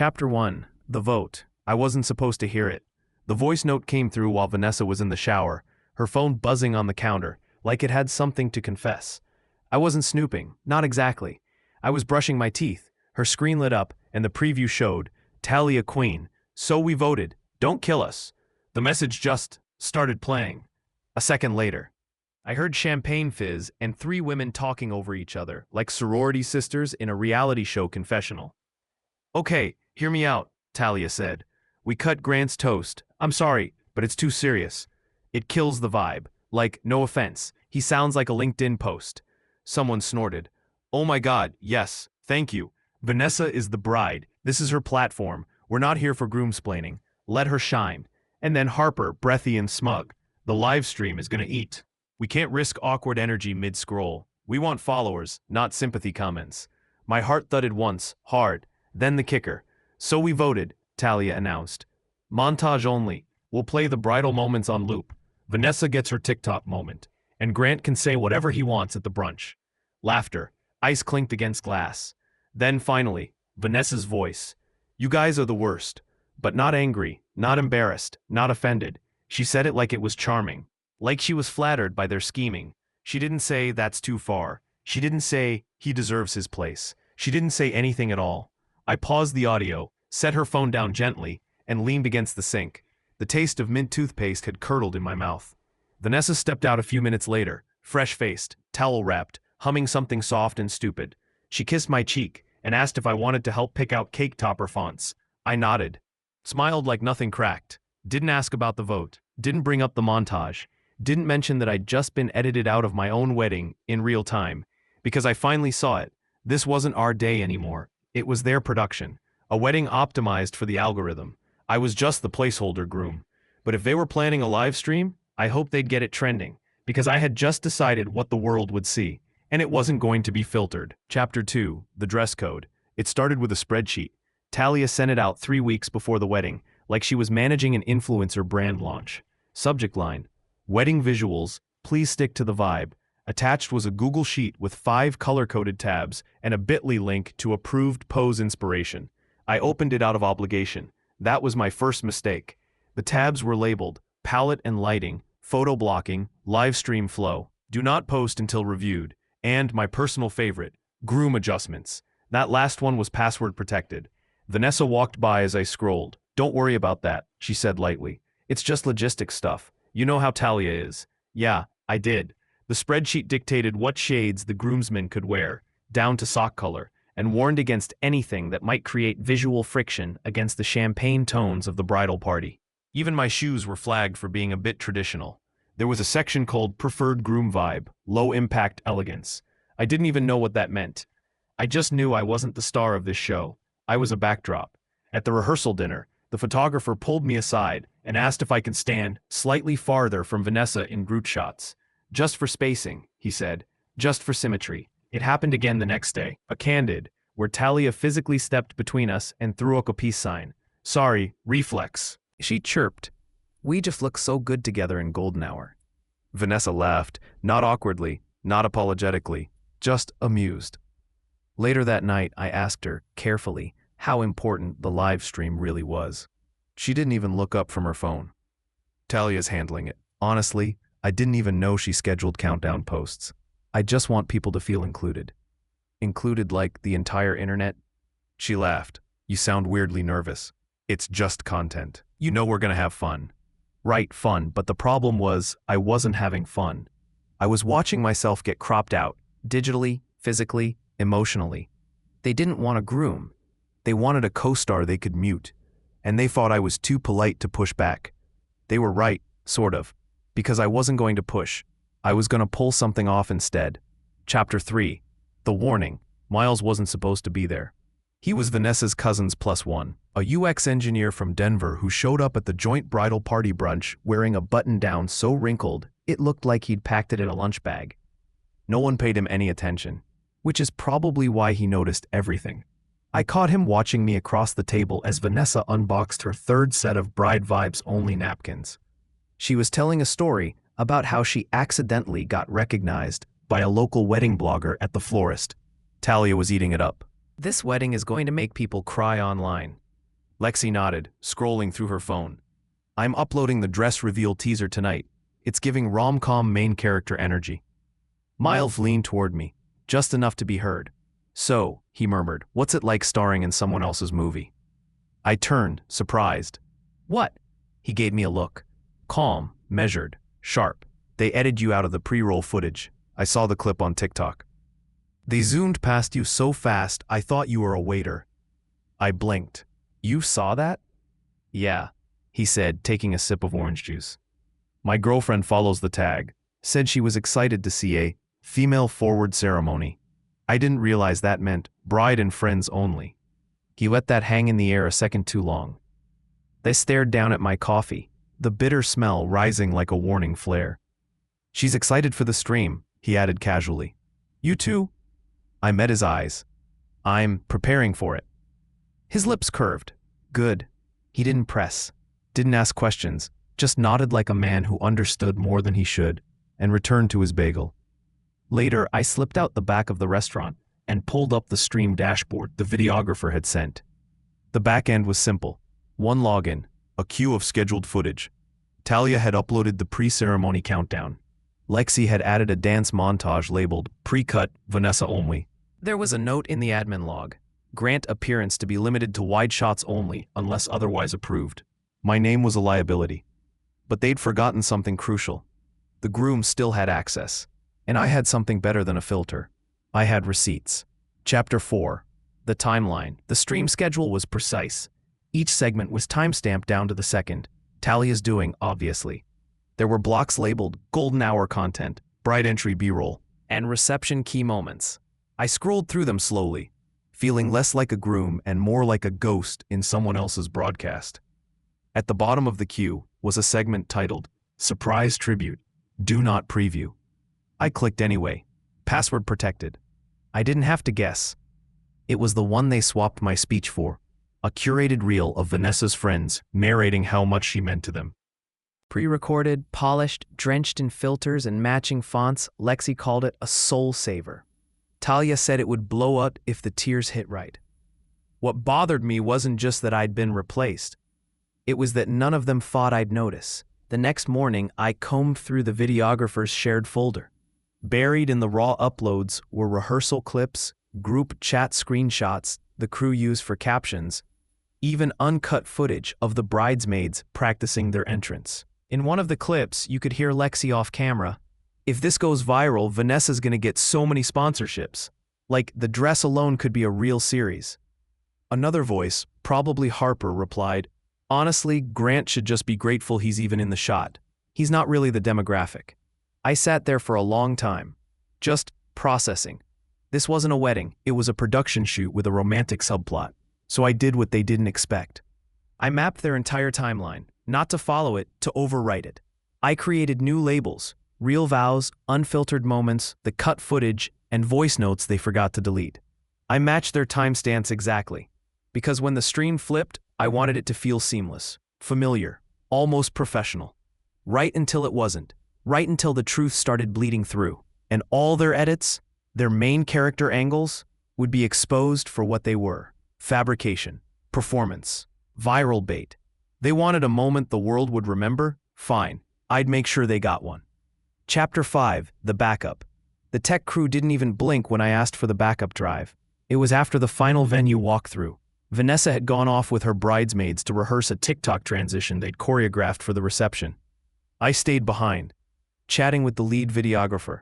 Chapter 1. The Vote. I wasn't supposed to hear it. The voice note came through while Vanessa was in the shower, her phone buzzing on the counter, like it had something to confess. I wasn't snooping, not exactly. I was brushing my teeth. Her screen lit up, and the preview showed, Talia Queen, so we voted, don't kill us. The message just started playing. A second later, I heard champagne fizz and three women talking over each other, like sorority sisters in a reality show confessional. Okay, hear me out, Talia said. We cut Grant's toast. I'm sorry, but it's too serious. It kills the vibe. Like, no offense, he sounds like a LinkedIn post. Someone snorted. Oh my god, yes, thank you. Vanessa is the bride. This is her platform. We're not here for groomsplaining. Let her shine. And then Harper, breathy and smug. The live stream is gonna eat. We can't risk awkward energy mid-scroll. We want followers, not sympathy comments. My heart thudded once, hard. Then the kicker. So we voted, Talia announced. Montage only. We'll play the bridal moments on loop. Vanessa gets her TikTok moment. And Grant can say whatever he wants at the brunch. Laughter. Ice clinked against glass. Then finally, Vanessa's voice. You guys are the worst. But not angry, not embarrassed, not offended. She said it like it was charming. Like she was flattered by their scheming. She didn't say, that's too far. She didn't say, he deserves his place. She didn't say anything at all. I paused the audio, set her phone down gently, and leaned against the sink. The taste of mint toothpaste had curdled in my mouth. Vanessa stepped out a few minutes later, fresh-faced, towel-wrapped, humming something soft and stupid. She kissed my cheek and asked if I wanted to help pick out cake topper fonts. I nodded. Smiled like nothing cracked. Didn't ask about the vote. Didn't bring up the montage. Didn't mention that I'd just been edited out of my own wedding in real time. Because I finally saw it. This wasn't our day anymore. It was their production. A wedding optimized for the algorithm. I was just the placeholder groom. But if they were planning a live stream, I hoped they'd get it trending. Because I had just decided what the world would see. And it wasn't going to be filtered. Chapter 2. The Dress Code. It started with a spreadsheet. Talia sent it out 3 weeks before the wedding, like she was managing an influencer brand launch. Subject line. Wedding visuals, please stick to the vibe. Attached was a Google Sheet with 5 color-coded tabs and a bit.ly link to approved pose inspiration. I opened it out of obligation. That was my first mistake. The tabs were labeled palette and lighting, photo blocking, live stream flow, do not post until reviewed, and my personal favorite, groom adjustments. That last one was password protected. Vanessa walked by as I scrolled. Don't worry about that, she said lightly. It's just logistics stuff. You know how Talia is. Yeah, I did. The spreadsheet dictated what shades the groomsmen could wear, down to sock color, and warned against anything that might create visual friction against the champagne tones of the bridal party. Even my shoes were flagged for being a bit traditional. There was a section called Preferred Groom Vibe, Low Impact Elegance. I didn't even know what that meant. I just knew I wasn't the star of this show. I was a backdrop. At the rehearsal dinner, the photographer pulled me aside and asked if I could stand slightly farther from Vanessa in group shots. Just for spacing, he said. Just for symmetry. It happened again the next day, a candid, where Talia physically stepped between us and threw up a peace sign. Sorry, reflex. She chirped. We just look so good together in golden hour. Vanessa laughed, not awkwardly, not apologetically, just amused. Later that night, I asked her, carefully, how important the live stream really was. She didn't even look up from her phone. Talia's handling it. Honestly, I didn't even know she scheduled countdown posts. I just want people to feel included. Included like the entire internet? She laughed. You sound weirdly nervous. It's just content. You know we're gonna have fun. Right, fun, but the problem was, I wasn't having fun. I was watching myself get cropped out, digitally, physically, emotionally. They didn't want a groom. They wanted a co-star they could mute. And they thought I was too polite to push back. They were right, sort of. Because I wasn't going to push. I was going to pull something off instead. Chapter 3. The warning. Miles wasn't supposed to be there. He was Vanessa's cousin's +1, a UX engineer from Denver who showed up at the joint bridal party brunch wearing a button-down so wrinkled it looked like he'd packed it in a lunch bag. No one paid him any attention, which is probably why he noticed everything. I caught him watching me across the table as Vanessa unboxed her third set of Bride Vibes only napkins. She was telling a story about how she accidentally got recognized by a local wedding blogger at the florist. Talia was eating it up. This wedding is going to make people cry online. Lexi nodded, scrolling through her phone. I'm uploading the dress reveal teaser tonight. It's giving rom-com main character energy. Miles leaned toward me, just enough to be heard. So, he murmured, what's it like starring in someone else's movie? I turned, surprised. What? He gave me a look. Calm, measured, sharp. They edited you out of the pre-roll footage. I saw the clip on TikTok. They zoomed past you so fast I thought you were a waiter. I blinked. You saw that? Yeah, he said, taking a sip of orange juice. My girlfriend follows the tag. Said she was excited to see a female-forward ceremony. I didn't realize that meant bride and friends only. He let that hang in the air a second too long. They stared down at my coffee, the bitter smell rising like a warning flare. She's excited for the stream, he added casually. You too? I met his eyes. I'm preparing for it. His lips curved. Good. He didn't press, didn't ask questions, just nodded like a man who understood more than he should, and returned to his bagel. Later, I slipped out the back of the restaurant and pulled up the stream dashboard the videographer had sent. The back end was simple. One login, a queue of scheduled footage. Talia had uploaded the pre-ceremony countdown. Lexi had added a dance montage labeled pre-cut Vanessa only. There was a note in the admin log. Grant appearance to be limited to wide shots only unless otherwise approved. My name was a liability. But they'd forgotten something crucial. The groom still had access. And I had something better than a filter. I had receipts. Chapter 4. The timeline. The stream schedule was precise. Each segment was timestamped down to the second. Talia's doing, obviously. There were blocks labeled Golden Hour Content, Bride Entry B-roll, and Reception Key Moments. I scrolled through them slowly, feeling less like a groom and more like a ghost in someone else's broadcast. At the bottom of the queue was a segment titled Surprise Tribute, Do Not Preview. I clicked anyway. Password protected. I didn't have to guess. It was the one they swapped my speech for. A curated reel of Vanessa's friends narrating how much she meant to them. Pre-recorded, polished, drenched in filters and matching fonts, Lexi called it a soul saver. Talia said it would blow up if the tears hit right. What bothered me wasn't just that I'd been replaced. It was that none of them thought I'd notice. The next morning, I combed through the videographer's shared folder. Buried in the raw uploads were rehearsal clips, group chat screenshots the crew used for captions, even uncut footage of the bridesmaids practicing their entrance. In one of the clips, you could hear Lexi off camera. If this goes viral, Vanessa's gonna get so many sponsorships. Like, the dress alone could be a real series. Another voice, probably Harper, replied, honestly, Grant should just be grateful he's even in the shot. He's not really the demographic. I sat there for a long time, just processing. This wasn't a wedding, it was a production shoot with a romantic subplot. So I did what they didn't expect. I mapped their entire timeline, not to follow it, to overwrite it. I created new labels, real vows, unfiltered moments, the cut footage, and voice notes they forgot to delete. I matched their timestamps exactly. Because when the stream flipped, I wanted it to feel seamless, familiar, almost professional. Right until it wasn't. Right until the truth started bleeding through. And all their edits, their main character angles, would be exposed for what they were. Fabrication, performance, viral bait. They wanted a moment the world would remember? Fine, I'd make sure they got one. Chapter 5, The Backup. The tech crew didn't even blink when I asked for the backup drive. It was after the final venue walkthrough. Vanessa had gone off with her bridesmaids to rehearse a TikTok transition they'd choreographed for the reception. I stayed behind, chatting with the lead videographer.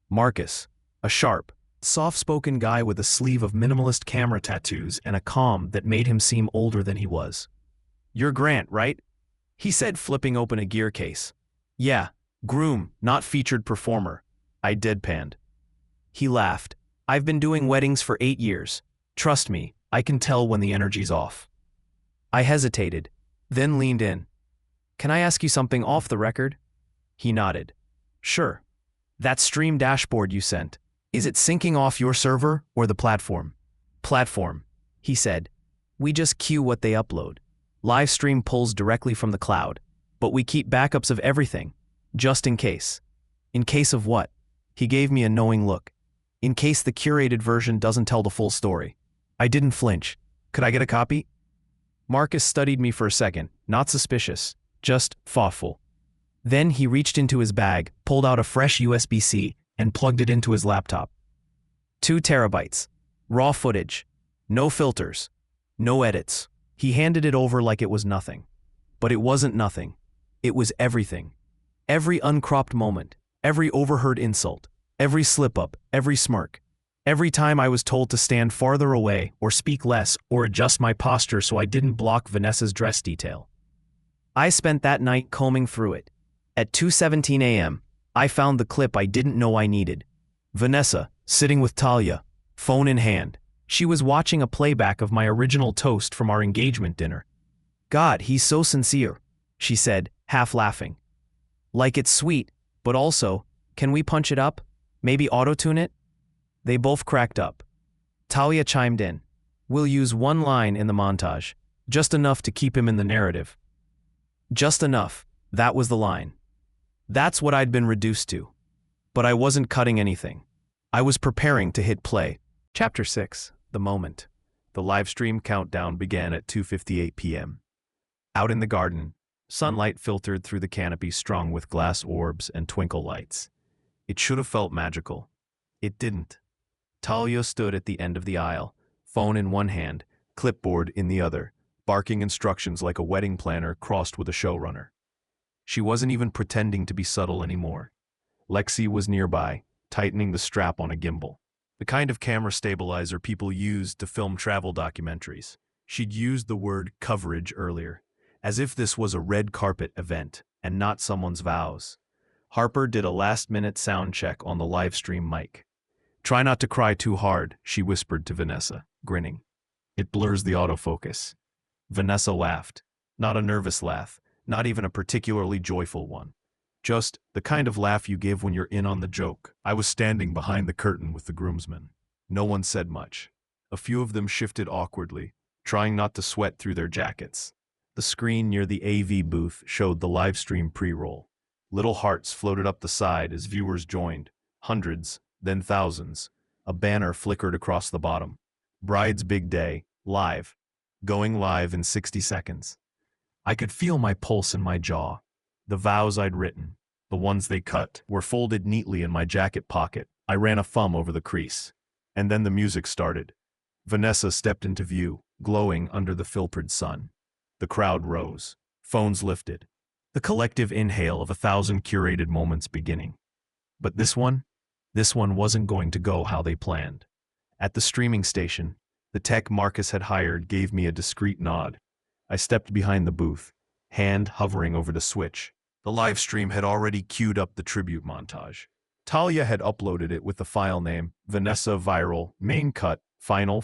Marcus, a sharp, soft-spoken guy with a sleeve of minimalist camera tattoos and a calm that made him seem older than he was. You're Grant, right? He said, flipping open a gear case. Yeah, groom, not featured performer. I deadpanned. He laughed. I've been doing weddings for 8 years. Trust me, I can tell when the energy's off. I hesitated, then leaned in. Can I ask you something off the record? He nodded. Sure. That stream dashboard you sent, is it syncing off your server or the platform? Platform, he said. We just queue what they upload. Live stream pulls directly from the cloud, but we keep backups of everything, just in case. In case of what? He gave me a knowing look. In case the curated version doesn't tell the full story. I didn't flinch. Could I get a copy? Marcus studied me for a second, not suspicious, just thoughtful. Then he reached into his bag, pulled out a fresh USB-C, and plugged it into his laptop. 2 terabytes. Raw footage. No filters. No edits. He handed it over like it was nothing. But it wasn't nothing. It was everything. Every uncropped moment. Every overheard insult. Every slip-up. Every smirk. Every time I was told to stand farther away, or speak less, or adjust my posture so I didn't block Vanessa's dress detail. I spent that night combing through it. At 2:17 a.m., I found the clip I didn't know I needed. Vanessa, sitting with Talia, phone in hand. She was watching a playback of my original toast from our engagement dinner. "God, he's so sincere," she said, half laughing. "Like it's sweet, but also, can we punch it up? Maybe auto-tune it?" They both cracked up. Talia chimed in. "We'll use one line in the montage, just enough to keep him in the narrative." Just enough, that was the line. That's what I'd been reduced to. But I wasn't cutting anything. I was preparing to hit play. Chapter 6, The Moment. The livestream countdown began at 2:58 p.m. Out in the garden, sunlight filtered through the canopy strung with glass orbs and twinkle lights. It should have felt magical. It didn't. Talia stood at the end of the aisle, phone in one hand, clipboard in the other, barking instructions like a wedding planner crossed with a showrunner. She wasn't even pretending to be subtle anymore. Lexi was nearby, tightening the strap on a gimbal. The kind of camera stabilizer people used to film travel documentaries. She'd used the word coverage earlier, as if this was a red carpet event and not someone's vows. Harper did a last-minute sound check on the livestream mic. "Try not to cry too hard," she whispered to Vanessa, grinning. "It blurs the autofocus." Vanessa laughed. Not a nervous laugh, not even a particularly joyful one. Just the kind of laugh you give when you're in on the joke. I was standing behind the curtain with the groomsmen. No one said much. A few of them shifted awkwardly, trying not to sweat through their jackets. The screen near the AV booth showed the livestream pre-roll. Little hearts floated up the side as viewers joined. Hundreds, then thousands. A banner flickered across the bottom. "Bride's big day, live. Going live in 60 seconds. I could feel my pulse in my jaw. The vows I'd written, the ones they cut, were folded neatly in my jacket pocket. I ran a thumb over the crease. And then the music started. Vanessa stepped into view, glowing under the filtered sun. The crowd rose. Phones lifted. The collective inhale of 1,000 curated moments beginning. But this one wasn't going to go how they planned. At the streaming station, the tech Marcus had hired gave me a discreet nod. I stepped behind the booth, hand hovering over the switch. The live stream had already queued up the tribute montage. Talia had uploaded it with the file name Vanessa Viral Main Cut Final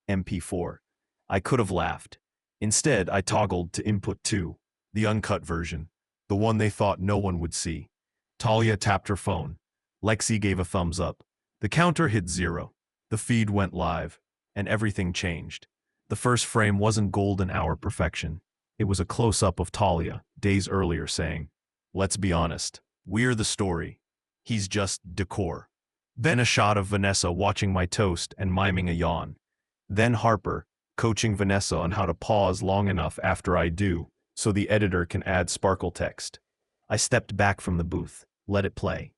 MP4. I could have laughed. Instead, I toggled to Input 2, the uncut version, the one they thought no one would see. Talia tapped her phone. Lexi gave a thumbs up. The counter hit 0. The feed went live, and everything changed. The first frame wasn't golden hour perfection. It was a close-up of Talia, days earlier, saying, "Let's be honest, we're the story. He's just decor." Then a shot of Vanessa watching my toast and miming a yawn. Then Harper, coaching Vanessa on how to pause long enough after I do, so the editor can add sparkle text. I stepped back from the booth, let it play.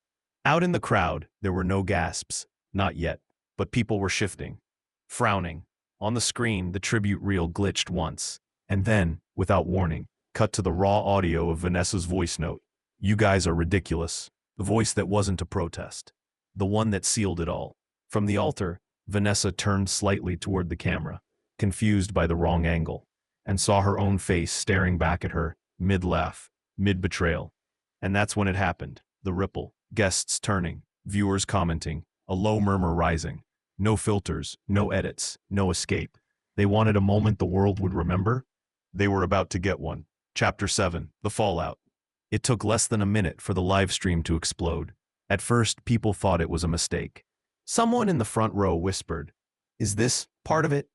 Out in the crowd, there were no gasps, not yet, but people were shifting, frowning. On the screen, the tribute reel glitched once, and then, without warning, cut to the raw audio of Vanessa's voice note. "You guys are ridiculous." The voice that wasn't a protest. The one that sealed it all. From the altar, Vanessa turned slightly toward the camera, confused by the wrong angle, and saw her own face staring back at her, mid-laugh, mid-betrayal. And that's when it happened. The ripple, guests turning, viewers commenting, a low murmur rising. No filters, no edits, no escape. They wanted a moment the world would remember. They were about to get one. Chapter 7, The Fallout. It took less than a minute for the live stream to explode. At first, people thought it was a mistake. Someone in the front row whispered, "Is this part of it?"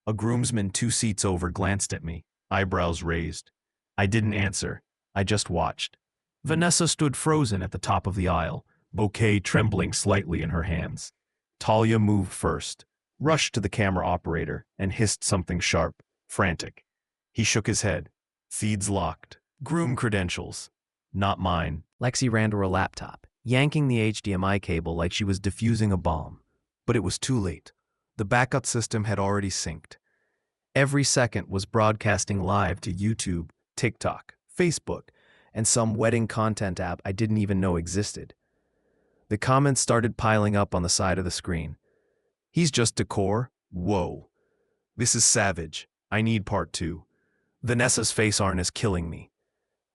A groomsman 2 seats over glanced at me, eyebrows raised. I didn't answer. I just watched. Vanessa stood frozen at the top of the aisle, bouquet trembling slightly in her hands. Talia moved first, rushed to the camera operator, and hissed something sharp. Frantic. He shook his head. Feeds locked. Groom credentials. Not mine. Lexi ran to her laptop, yanking the HDMI cable like she was defusing a bomb. But it was too late. The backup system had already synced. Every second was broadcasting live to YouTube, TikTok, Facebook, and some wedding content app I didn't even know existed. The comments started piling up on the side of the screen. He's just decor? Whoa. This is savage. I need part 2. Vanessa's face art is killing me.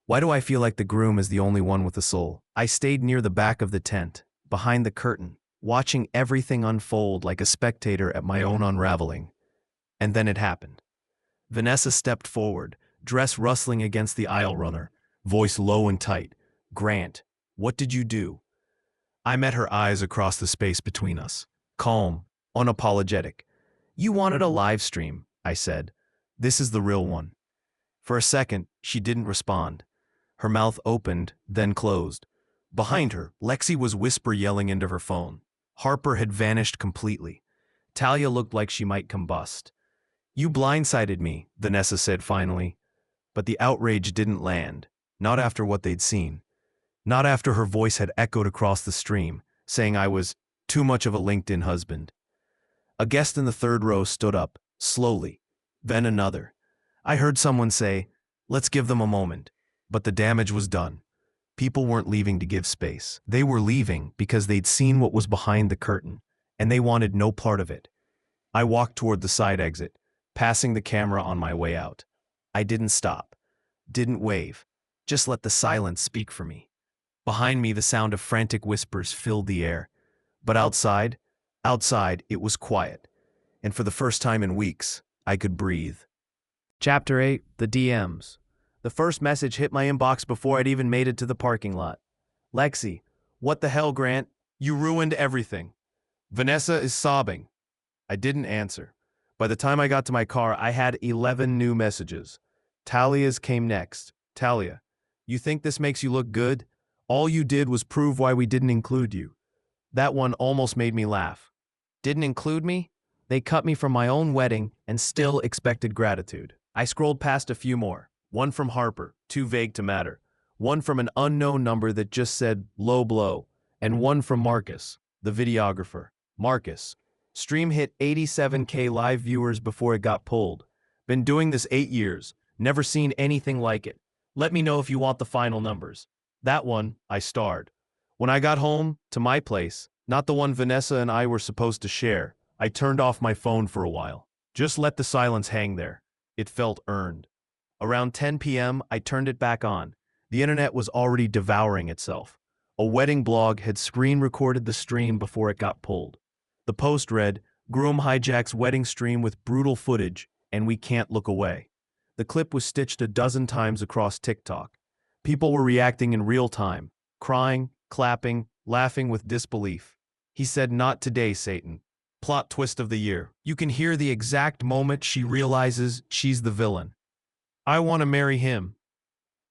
Why do I feel like the groom is the only one with a soul? I stayed near the back of the tent, behind the curtain, watching everything unfold like a spectator at my own unraveling. And then it happened. Vanessa stepped forward, dress rustling against the aisle runner, voice low and tight. Grant, what did you do? I met her eyes across the space between us. Calm, unapologetic. You wanted a live stream, I said. This is the real one. For a second, she didn't respond. Her mouth opened, then closed. Behind her, Lexi was whisper yelling into her phone. Harper had vanished completely. Talia looked like she might combust. You blindsided me, Vanessa said finally. But the outrage didn't land. Not after what they'd seen. Not after her voice had echoed across the stream, saying I was too much of a LinkedIn husband. A guest in the third row stood up, slowly. Then another. I heard someone say, let's give them a moment. But the damage was done. People weren't leaving to give space. They were leaving because they'd seen what was behind the curtain, and they wanted no part of it. I walked toward the side exit, passing the camera on my way out. I didn't stop, didn't wave, just let the silence speak for me. Behind me, the sound of frantic whispers filled the air. But outside, it was quiet. And for the first time in weeks, I could breathe. Chapter 8, The DMs. The first message hit my inbox before I'd even made it to the parking lot. Lexi, what the hell, Grant? You ruined everything. Vanessa is sobbing. I didn't answer. By the time I got to my car, I had 11 new messages. Talia's came next. Talia, you think this makes you look good? All you did was prove why we didn't include you. That one almost made me laugh. Didn't include me? They cut me from my own wedding and still expected gratitude. I scrolled past a few more. One from Harper, too vague to matter. One from an unknown number that just said low blow. And one from Marcus, the videographer. Marcus. Stream hit 87K live viewers before it got pulled. Been doing this 8 years. Never seen anything like it. Let me know if you want the final numbers. That one, I starred. When I got home, to my place, not the one Vanessa and I were supposed to share, I turned off my phone for a while. Just let the silence hang there. It felt earned. Around 10 p.m., I turned it back on. The internet was already devouring itself. A wedding blog had screen recorded the stream before it got pulled. The post read, Groom hijacks wedding stream with brutal footage, and we can't look away. The clip was stitched a dozen times across TikTok. People were reacting in real time, crying, clapping, laughing with disbelief. He said, not today, Satan. Plot twist of the year. You can hear the exact moment she realizes she's the villain. I want to marry him.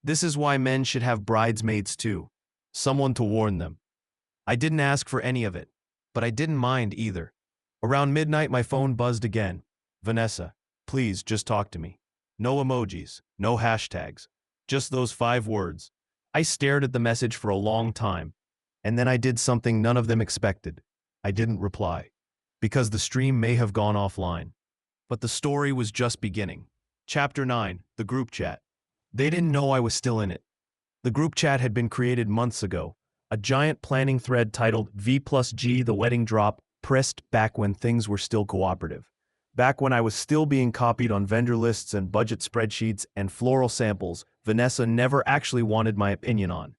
This is why men should have bridesmaids too. Someone to warn them. I didn't ask for any of it, but I didn't mind either. Around midnight, my phone buzzed again. Vanessa, please just talk to me. No emojis, no hashtags, just those 5 words. I stared at the message for a long time, and then I did something none of them expected. I didn't reply, because the stream may have gone offline. But the story was just beginning. Chapter 9, The Group Chat. They didn't know I was still in it. The group chat had been created months ago, a giant planning thread titled V+G The Wedding Drop, pressed back when things were still cooperative. Back when I was still being copied on vendor lists and budget spreadsheets and floral samples Vanessa never actually wanted my opinion on.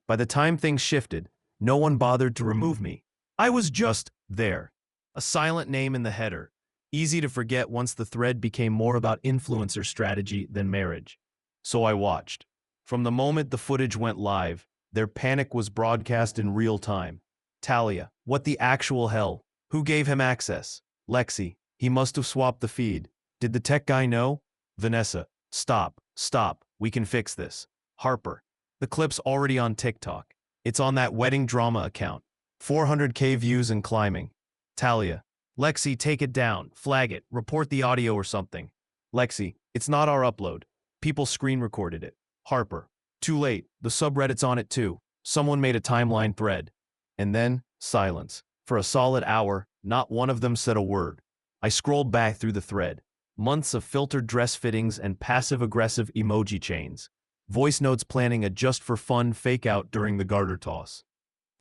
By the time things shifted, no one bothered to remove me. I was just there. A silent name in the header. Easy to forget once the thread became more about influencer strategy than marriage. So I watched. From the moment the footage went live, their panic was broadcast in real time. Talia, what the actual hell? Who gave him access? Lexi, he must have swapped the feed. Did the tech guy know? Vanessa, stop, we can fix this. Harper, the clip's already on TikTok. It's on that wedding drama account. 400K views and climbing. Talia, Lexi, take it down, flag it, report the audio or something. Lexi, it's not our upload. People screen recorded it. Harper, too late. The subreddit's on it too. Someone made a timeline thread. And then, silence. For a solid hour, not one of them said a word. I scrolled back through the thread. Months of filtered dress fittings and passive-aggressive emoji chains. Voice notes planning a just-for-fun fake-out during the garter toss.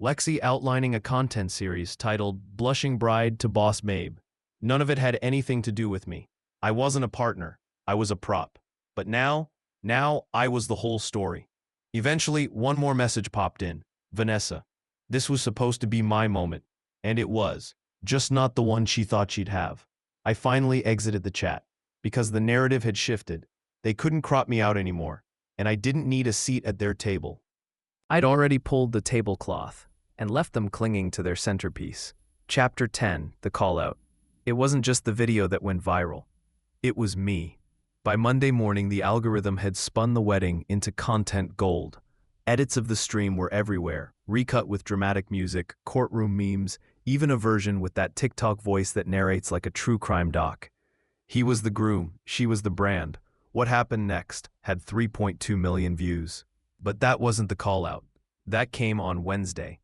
Lexi outlining a content series titled Blushing Bride to Boss Babe. None of it had anything to do with me. I wasn't a partner. I was a prop. But now I was the whole story. Eventually, one more message popped in. Vanessa. This was supposed to be my moment. And it was. Just not the one she thought she'd have. I finally exited the chat. Because the narrative had shifted. They couldn't crop me out anymore. And I didn't need a seat at their table. I'd already pulled the tablecloth and left them clinging to their centerpiece. Chapter 10, The Callout. It wasn't just the video that went viral. It was me. By Monday morning, the algorithm had spun the wedding into content gold. Edits of the stream were everywhere, recut with dramatic music, courtroom memes, even a version with that TikTok voice that narrates like a true crime doc. He was the groom, she was the brand. What happened next had 3.2 million views. But that wasn't the call-out. That came on Wednesday.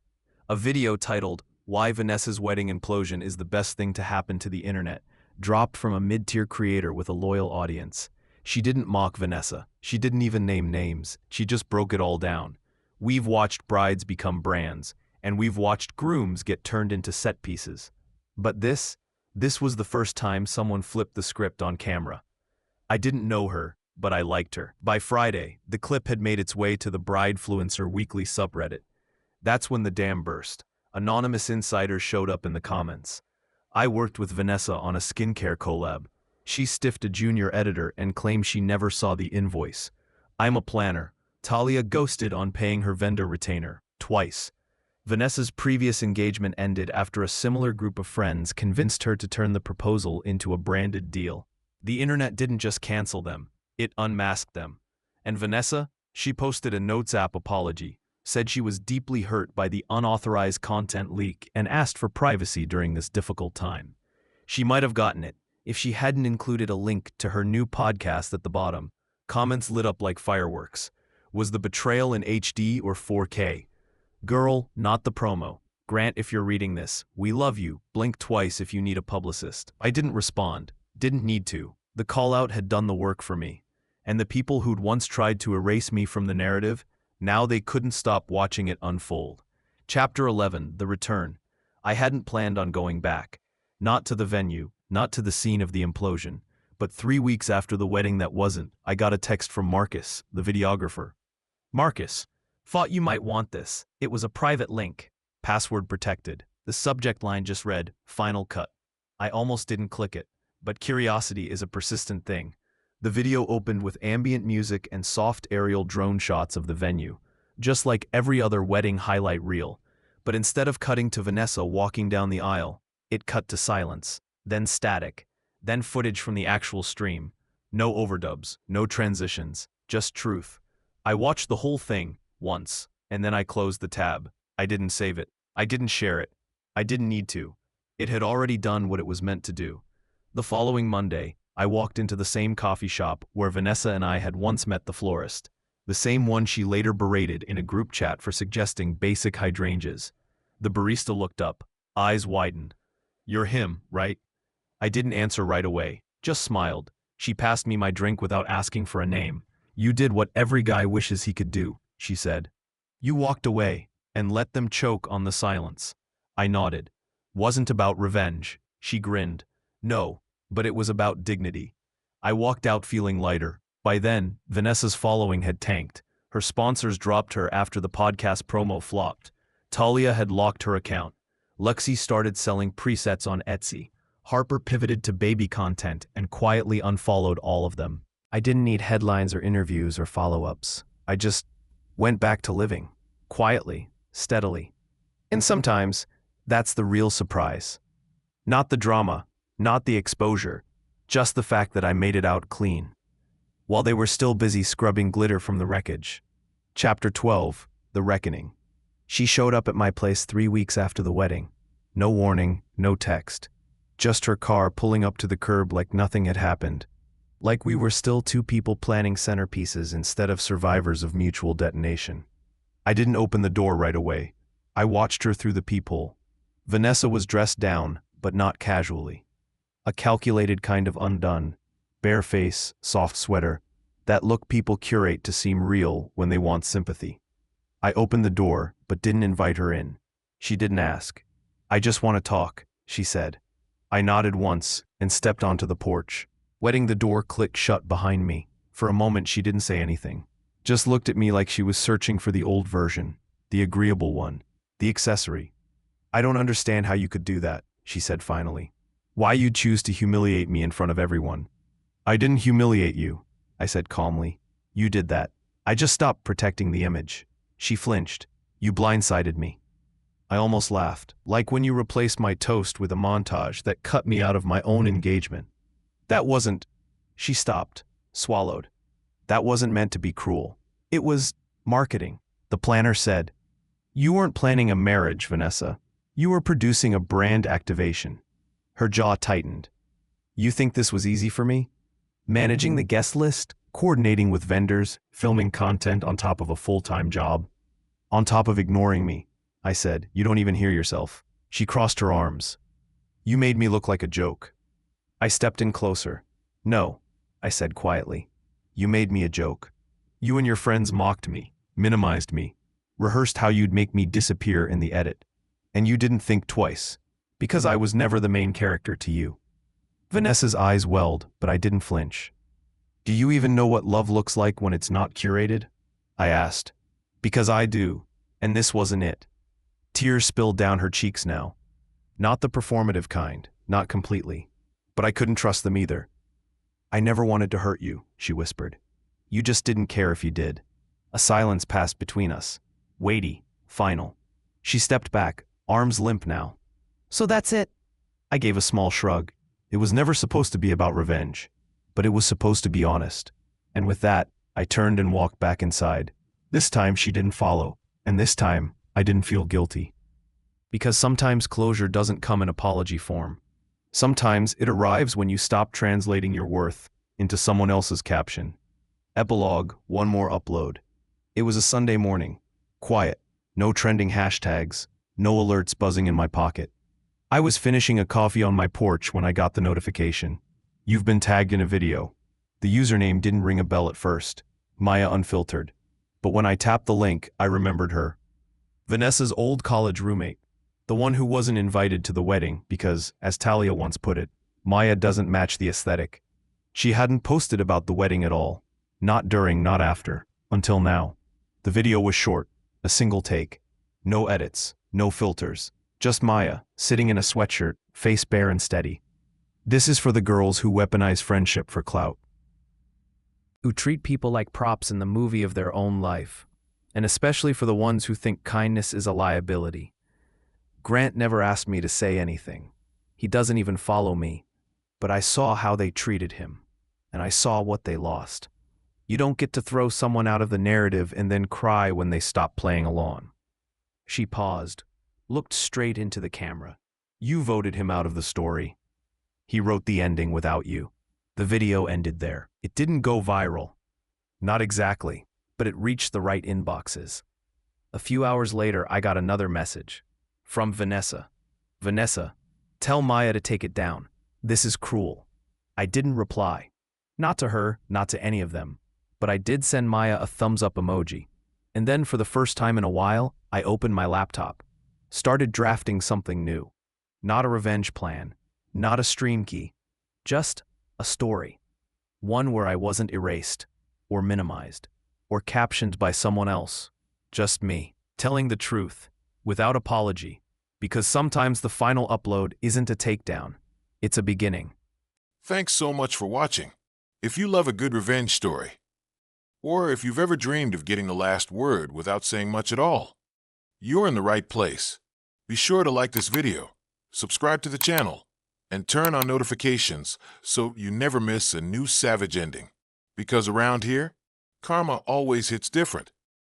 A video titled, Why Vanessa's Wedding Implosion is the Best Thing to Happen to the Internet, dropped from a mid-tier creator with a loyal audience. She didn't mock Vanessa. She didn't even name names. She just broke it all down. We've watched brides become brands, and we've watched grooms get turned into set pieces. But this was the first time someone flipped the script on camera. I didn't know her, but I liked her. By Friday, the clip had made its way to the Bridefluencer Weekly subreddit. That's when the dam burst. Anonymous insiders showed up in the comments. I worked with Vanessa on a skincare collab. She stiffed a junior editor and claimed she never saw the invoice. I'm a planner. Talia ghosted on paying her vendor retainer, twice. Vanessa's previous engagement ended after a similar group of friends convinced her to turn the proposal into a branded deal. The internet didn't just cancel them, it unmasked them. And Vanessa, she posted a Notes app apology, said she was deeply hurt by the unauthorized content leak and asked for privacy during this difficult time. She might have gotten it if she hadn't included a link to her new podcast at the bottom. Comments lit up like fireworks. Was the betrayal in HD or 4K? Girl, not the promo. Grant, if you're reading this, we love you. Blink twice if you need a publicist. I didn't respond. Didn't need to. The call-out had done the work for me. And the people who'd once tried to erase me from the narrative, now they couldn't stop watching it unfold. Chapter 11, The Return. I hadn't planned on going back. Not to the venue, not to the scene of the implosion. But 3 weeks after the wedding that wasn't, I got a text from Marcus, the videographer. Marcus, thought you might want this. It was a private link. Password protected. The subject line just read, Final Cut. I almost didn't click it. But curiosity is a persistent thing. The video opened with ambient music and soft aerial drone shots of the venue, just like every other wedding highlight reel. But instead of cutting to Vanessa walking down the aisle, it cut to silence, then static, then footage from the actual stream. No overdubs, no transitions, just truth. I watched the whole thing, once, and then I closed the tab. I didn't save it. I didn't share it. I didn't need to. It had already done what it was meant to do. The following Monday, I walked into the same coffee shop where Vanessa and I had once met the florist. The same one she later berated in a group chat for suggesting basic hydrangeas. The barista looked up, eyes widened. You're him, right? I didn't answer right away, just smiled. She passed me my drink without asking for a name. You did what every guy wishes he could do, she said. You walked away and let them choke on the silence. I nodded. Wasn't about revenge, she grinned. No, but it was about dignity. I walked out feeling lighter. By then, Vanessa's following had tanked. Her sponsors dropped her after the podcast promo flopped. Talia had locked her account. Lexi started selling presets on Etsy. Harper pivoted to baby content and quietly unfollowed all of them. I didn't need headlines or interviews or follow-ups. I just went back to living. Quietly, steadily. And sometimes, that's the real surprise. Not the drama, not the exposure, just the fact that I made it out clean. While they were still busy scrubbing glitter from the wreckage. Chapter 12, The Reckoning. She showed up at my place 3 weeks after the wedding. No warning, no text. Just her car pulling up to the curb like nothing had happened. Like we were still two people planning centerpieces instead of survivors of mutual detonation. I didn't open the door right away. I watched her through the peephole. Vanessa was dressed down, but not casually. A calculated kind of undone, bare face, soft sweater, that look people curate to seem real when they want sympathy. I opened the door, but didn't invite her in. She didn't ask. "I just want to talk," she said. I nodded once and stepped onto the porch. Letting the door click shut behind me. For a moment she didn't say anything. Just looked at me like she was searching for the old version, the agreeable one, the accessory. "I don't understand how you could do that," she said finally. "Why you'd choose to humiliate me in front of everyone." "I didn't humiliate you," I said calmly. "You did that. I just stopped protecting the image." She flinched. "You blindsided me." I almost laughed, like when you replaced my toast with a montage that cut me out of my own engagement. "That wasn't—" She stopped, swallowed. "That wasn't meant to be cruel. It was marketing," the planner said. "You weren't planning a marriage, Vanessa. You were producing a brand activation." Her jaw tightened. "You think this was easy for me? Managing the guest list, coordinating with vendors, filming content on top of a full-time job? On top of ignoring me," I said. "You don't even hear yourself." She crossed her arms. "You made me look like a joke." I stepped in closer. "No," I said quietly. "You made me a joke. You and your friends mocked me, minimized me, rehearsed how you'd make me disappear in the edit. And you didn't think twice, because I was never the main character to you." Vanessa's eyes welled, but I didn't flinch. "Do you even know what love looks like when it's not curated?" I asked. Because I do, and this wasn't it. Tears spilled down her cheeks now. Not the performative kind, not completely. But I couldn't trust them either. "I never wanted to hurt you," she whispered. "You just didn't care if you did." A silence passed between us. Weighty, final. She stepped back, arms limp now. "So that's it?" I gave a small shrug. It was never supposed to be about revenge, but it was supposed to be honest. And with that, I turned and walked back inside. This time she didn't follow, and this time I didn't feel guilty. Because sometimes closure doesn't come in apology form. Sometimes it arrives when you stop translating your worth into someone else's caption. Epilogue, one more upload. It was a Sunday morning. Quiet. No trending hashtags. No alerts buzzing in my pocket. I was finishing a coffee on my porch when I got the notification. "You've been tagged in a video." The username didn't ring a bell at first. Maya Unfiltered. But when I tapped the link, I remembered her. Vanessa's old college roommate. The one who wasn't invited to the wedding because, as Talia once put it, Maya doesn't match the aesthetic. She hadn't posted about the wedding at all. Not during, not after. Until now. The video was short. A single take. No edits. No filters. Just Maya, sitting in a sweatshirt, face bare and steady. This is for the girls who weaponize friendship for clout. Who treat people like props in the movie of their own life. And especially for the ones who think kindness is a liability. Grant never asked me to say anything. He doesn't even follow me. But I saw how they treated him. And I saw what they lost. You don't get to throw someone out of the narrative and then cry when they stop playing along. She paused, looked straight into the camera. "You voted him out of the story. He wrote the ending without you." The video ended there. It didn't go viral. Not exactly, but it reached the right inboxes. A few hours later, I got another message. From Vanessa. "Vanessa, tell Maya to take it down. This is cruel." I didn't reply. Not to her, not to any of them. But I did send Maya a thumbs up emoji. And then for the first time in a while, I opened my laptop. Started drafting something new. Not a revenge plan. Not a stream key. Just a story. One where I wasn't erased, or minimized, or captioned by someone else. Just me, telling the truth, without apology. Because sometimes the final upload isn't a takedown. It's a beginning. Thanks so much for watching. If you love a good revenge story, or if you've ever dreamed of getting the last word without saying much at all, you're in the right place. Be sure to like this video, subscribe to the channel, and turn on notifications so you never miss a new savage ending. Because around here, karma always hits different.